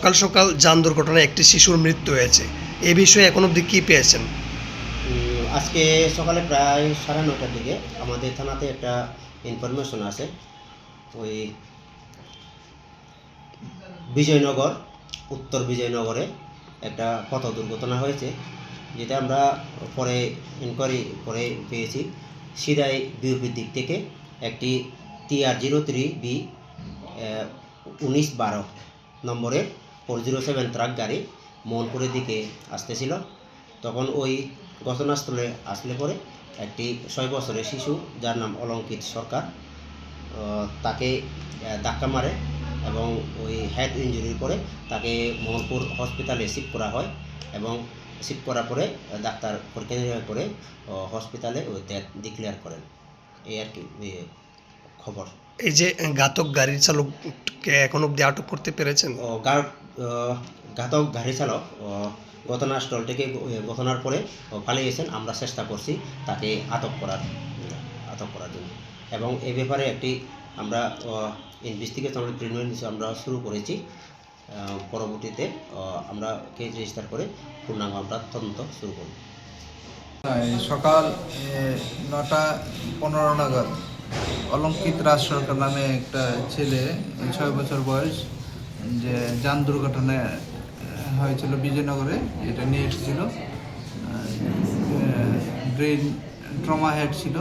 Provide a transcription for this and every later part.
সকাল সকাল যান দুর্ঘটনায় একটি শিশুর মৃত্যু হয়েছে। এ বিষয়ে এখন অবধি কী পেয়েছেন? আজকে সকালে প্রায় 9:30টার দিকে আমাদের থানাতে একটা ইনফরমেশন আছে। ওই বিজয়নগর, উত্তর বিজয়নগরে একটা পথ দুর্ঘটনা হয়েছে, যেটা আমরা পরে ইনকোয়ারি করে পেয়েছি। সিরাই বিউপির দিক থেকে একটি TR03B 1912 নম্বরের 407 ট্রাক গাড়ি মোহনপুরের দিকে আসতেছিল। তখন ওই ঘটনাস্থলে আসলে পরে একটি 6 বছরের শিশু, যার নাম অলঙ্কিত সরকার, তাকে ধাক্কা মারে এবং ওই হেড ইঞ্জুরির পরে তাকে মোহনপুর হসপিটালে শিফট করা হয় এবং শিফট করার পরে ডাক্তার পরীক্ষা নিরীক্ষা করে হসপিটালে ওই ডেথ ডিক্লেয়ার করেন। এই আর কি খবর। এই যে ঘাতক গাড়ির চালককে এখন অবধি আটক করতে পেরেছেন? ঘাতক গাড়ি চালক ঘটনাস্থল থেকে ঘটনার পরে পালিয়ে গেছেন। আমরা চেষ্টা করছি তাকে আটক করার জন্য, এবং এই ব্যাপারে একটি আমরা ইনভেস্টিগেশন ট্রিটমেন্ট আমরা শুরু করেছি। পরবর্তীতে আমরা কেস রেজিস্টার করে পূর্ণাঙ্গ আমরা তদন্ত শুরু করব। সকাল 9:15 নাগাদ অলঙ্কিত রাজ সরকার নামে একটা ছেলে, 6 বছর বয়স, যে যান দুর্ঘটনায় হয়েছিল বিজয়নগরে, এটা নিয়ে এসেছিল। ব্রেন ট্রমা হেড ছিল।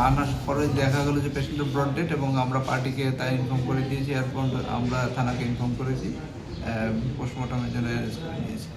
আনার পরে দেখা গেলো যে পেশেন্টের ব্রড ডেড, এবং আমরা পার্টিকে তাই ইনফর্ম করে দিয়েছি। এরপর আমরা থানাকে ইনফর্ম করেছি, পোস্টমর্টমের জন্য অ্যারেঞ্জ করে নিয়েছি।